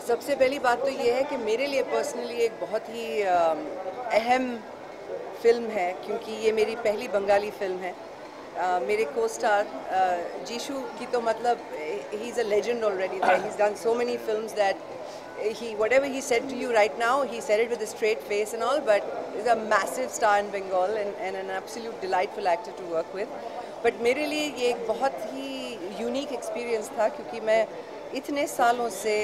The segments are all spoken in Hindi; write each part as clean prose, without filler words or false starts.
सबसे पहली बात तो ये है कि मेरे लिए पर्सनली एक बहुत ही अहम फिल्म है, क्योंकि ये मेरी पहली बंगाली फिल्म है। मेरे को स्टार जीशू की तो मतलब ही is a legend already there. He is done so many films that he whatever he said to you right now, he said it with a straight face and all, but he's a massive star in Bengal and an absolute delightful actor to work with. But मेरे लिए ये एक बहुत ही यूनिक एक्सपीरियंस था, क्योंकि मैं इतने सालों से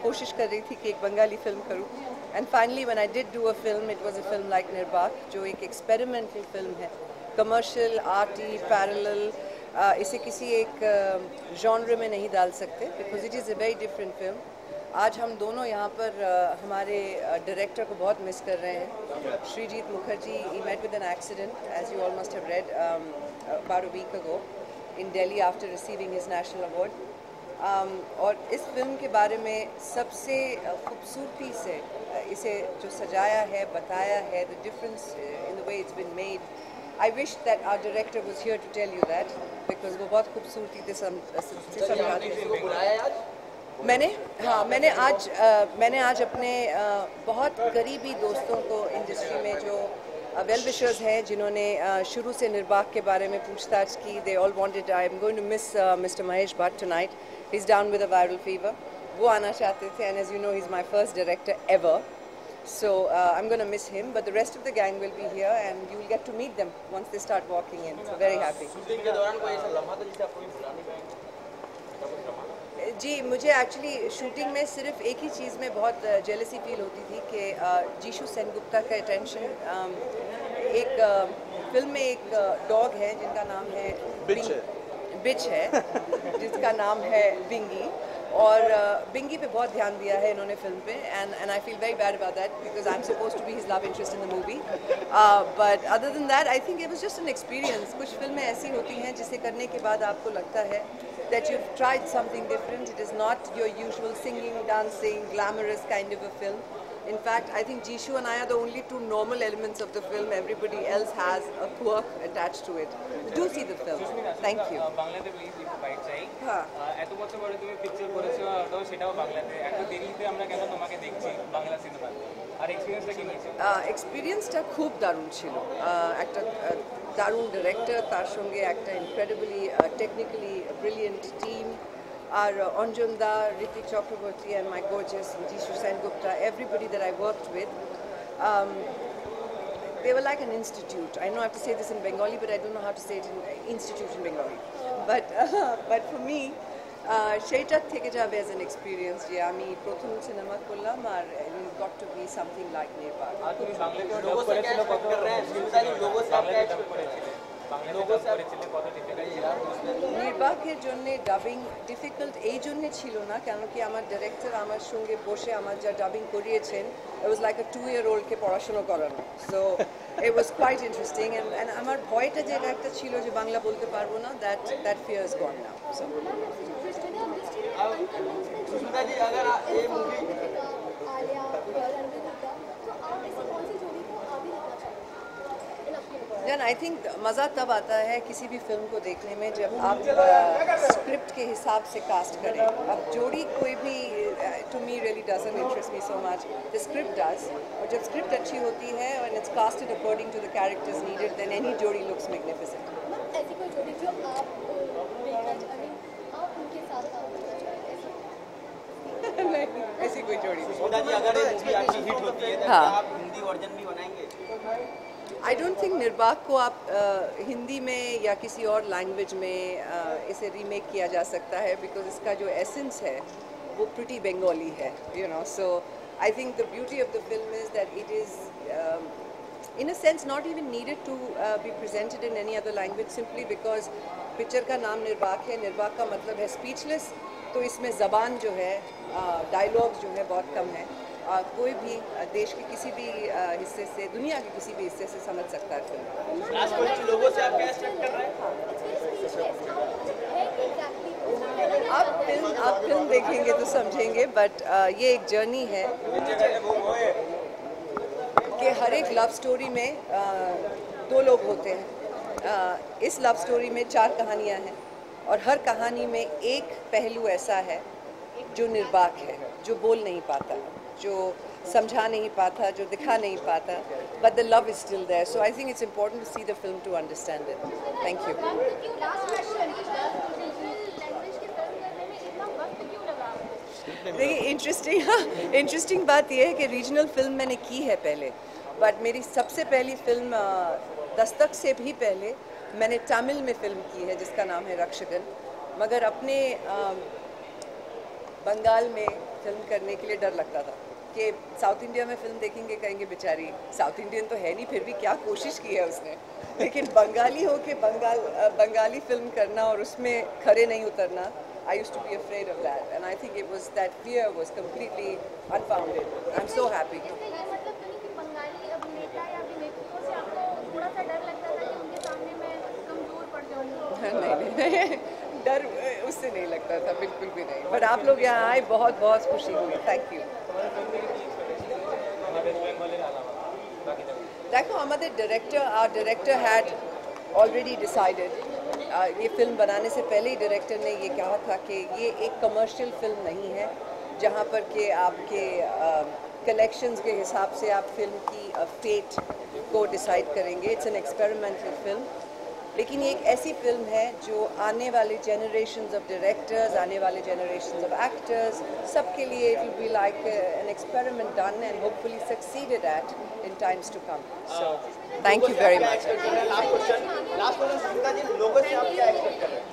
कोशिश कर रही थी कि एक बंगाली फिल्म करूं, and finally when I did do a film, it was a film like Nirbaak, जो एक एक्सपेरिमेंटल फिल्म है, कमर्शियल, आर्टी, पैरेलल। इसे किसी एक जॉनर में नहीं डाल सकते, because it is a very different film. आज हम दोनों यहाँ पर हमारे डायरेक्टर को बहुत मिस कर रहे हैं, Srijit Mukherjee. He met with an accident, as you all must have read, about a week ago in Delhi after receiving his national award. और इस फिल्म के बारे में सबसे खूबसूरती से इसे जो सजाया है, बताया है, the difference in the way it's been made, I wish that our director was here to tell you that, because वो बहुत खूबसूरती से समझाते हैं। मैंने आज अपने बहुत करीबी दोस्तों को इंडस्ट्री में जो वेल विशर्स हैं, जिन्होंने शुरू से निर्बाक के बारे में पूछताछ की, they all wanted, I am going to miss mister Mahesh Bhatt tonight, he is down with a viral fever. वो आना चाहते थे, and as you know he is my first director ever, so I'm going to miss him, but the rest of the gang will be here and you will get to meet them once they start walking in, so very happy। जी, मुझे एक्चुअली शूटिंग में सिर्फ एक ही चीज़ में बहुत जेलसी फील होती थी कि जीशू सेनगुप्ता का अटेंशन, एक फिल्म में एक डॉग है जिनका नाम है बिच है जिसका नाम है बिंगी, और बिंगी पे बहुत ध्यान दिया है इन्होंने फिल्म पे, and I feel very bad about that, because I am suppose to be his love interest in the movie, but other than that I think it was just an experience. कुछ फिल्में ऐसी होती हैं जिसे करने के बाद आपको लगता है that you've tried something different. It is not your usual singing, dancing, glamorous kind of a film. In fact, I think Jishu and I are the only two normal elements of the film. Everybody else has a quirk attached to it. Do see the film. Thank you. বাংলাতে প্লিজ একটু বাইট চাই। এত বছর পরে তুমি পিকচার করেছো, তো সেটাও বাংলাতে, এত দেরিতে আমরা কেন তোমাকে দেখছি বাংলা সিনেমায়, আর এক্সপেরিয়েন্সটা কি নিয়েছো? এক্সপেরিয়েন্সটা খুব দারুণ ছিল। একটা দারুণ ডিরেক্টর, তার সঙ্গে একটা ইনক্রেডিবলি টেকনিক্যালি ব্রিলিয়েন্ট টিম, আর Anjan da, Ritwik Chakraborty, and my gorgeous Jishu Sengupta, everybody that I worked with, they were like an institute. I know I have to say this in Bengali, but I don't know how to say it in institute in Bengali. But for me, সেইটা থেকে যাবে as an experience, যে আমি প্রথম সিনেমা করলাম, আর it got to be something like নির্বাক। আর তুমি বাংলাতে ডব করেছিল কত? নির্বাকের জন্য ডাবিং ডিফিকাল্ট এই জন্যে ছিল না, কেন কি আমার ডাইরেক্টর আমার সঙ্গে বসে আমার যা ডাবিং করিয়েছেন, it was like a 2-year-old-কে পড়াশোনা করানো, so it was quite interesting, and আমার ভয়টা যেটা একটা ছিল যে বাংলা বলতে পারবো না, that fear is gone now, so then I think मज़ा तब आता है किसी भी फिल्म को देखने में जब आप स्क्रिप्ट के हिसाब से कास्ट करें। अब जोड़ी कोई भी to me really doesn't interest me so much, the script does, और जब स्क्रिप्ट अच्छी होती है और it's casted according to the characters needed, then any जोड़ी लुक्स मैग्निफिसेंट। ऐसी कोई जोड़ी जो आप उनके साथ नहीं, ऐसी कोई जोड़ी अगर ये मूवी अच्छी हिट होती है तो हाँ, आप हिंदी वर्जन भी बनाएंगे? आई डोंट थिंक निर्बाक को आप हिंदी में या किसी और लैंग्वेज में इसे रीमेक किया जा सकता है, बिकॉज इसका जो एसेंस है वो प्रिटी बंगाली है, you know, so I think the beauty of the film is that it is in a sense not even needed to be presented in any other language, simply because picture का नाम निर्बाक है, निर्बाक का मतलब है स्पीचलेस, तो इसमें ज़बान जो है, डायलॉग जो है बहुत कम है, कोई भी देश के किसी भी हिस्से से, दुनिया के किसी भी हिस्से से समझ सकता है फिल्म। लोगों से आप क्या एक्सपेक्ट कर रहे हैं? आप फिल्म देखेंगे तो समझेंगे, बट ये एक जर्नी है कि हर एक लव स्टोरी में दो लोग होते हैं। इस लव स्टोरी में 4 कहानियाँ हैं, और हर कहानी में एक पहलू ऐसा है जो निर्बाक है, जो बोल नहीं पाता, जो समझा नहीं पाता, जो दिखा नहीं पाता, but the love is still there. So I think it's important to see the film to understand it. Thank you. Ma'am क्यों लास्ट क्वेश्चन लैंग्वेज की फिल्म करने में इतना वक्त क्यों लगा? देखिए इंटरेस्टिंग बात यह है कि रीजनल फिल्म मैंने की है पहले, बट मेरी सबसे पहली फिल्म दस्तक से भी पहले मैंने तमिल में फिल्म की है जिसका नाम है रक्षगन। मगर अपने बंगाल में फिल्म करने के लिए डर लगता था कि साउथ इंडिया में फिल्म देखेंगे कहेंगे बेचारी साउथ इंडियन तो है नहीं, फिर भी क्या कोशिश की है उसने, लेकिन बंगाली हो के बंगाली फिल्म करना और उसमें खरे नहीं उतरना, I used to be afraid of that, and I think it was that fear was completely unfounded. I'm so happy. इसका ये मतलब नहीं कि बंगाली अभिनेता या अभिनेत्रियों से आपको थोड़ा सा डर लगता था कि उनके सामने मैं कमजोर पड़ जाऊंगी? नहीं डर उससे नहीं लगता था, बिल्कुल भी नहीं। बट आप लोग यहाँ आए, बहुत बहुत खुशी हुई। Thank you. देखो हमारे डायरेक्टर हैड ऑलरेडी डिसाइडेड, ये फिल्म बनाने से पहले ही डायरेक्टर ने ये कहा था कि ये एक कमर्शियल फिल्म नहीं है जहाँ पर कि आपके कलेक्शंस के हिसाब से आप फिल्म की फेट को डिसाइड करेंगे। इट्स एन एक्सपेरिमेंटल फिल्म, लेकिन ये एक ऐसी फिल्म है जो आने वाले जनरेशंस ऑफ डायरेक्टर्स, आने वाले जनरेशंस ऑफ एक्टर्स, सबके लिए it will be like an experiment done and hopefully succeeded at in times to come. So thank you very much. Last question Sunita ji, लोगों से आप क्या एक्सपेक्ट कर रहे हैं?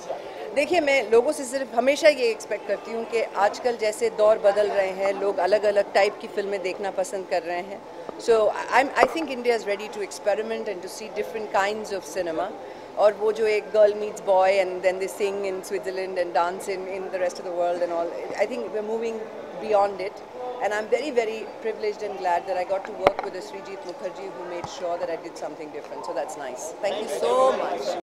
देखिए मैं लोगों से सिर्फ हमेशा ये एक्सपेक्ट करती हूँ कि आजकल जैसे दौर बदल रहे हैं, लोग अलग अलग टाइप की फिल्में देखना पसंद कर रहे हैं। So I think India is ready to experiment and to see different kinds of cinema. और वो जो एक girl meets boy and then they sing in Switzerland and dance in the rest of the world and all, I think we are moving beyond it, and I'm very, very privileged and glad that I got to work with Srijit Mukherjee, who made sure that I did something different. So that's nice. Thank you so much.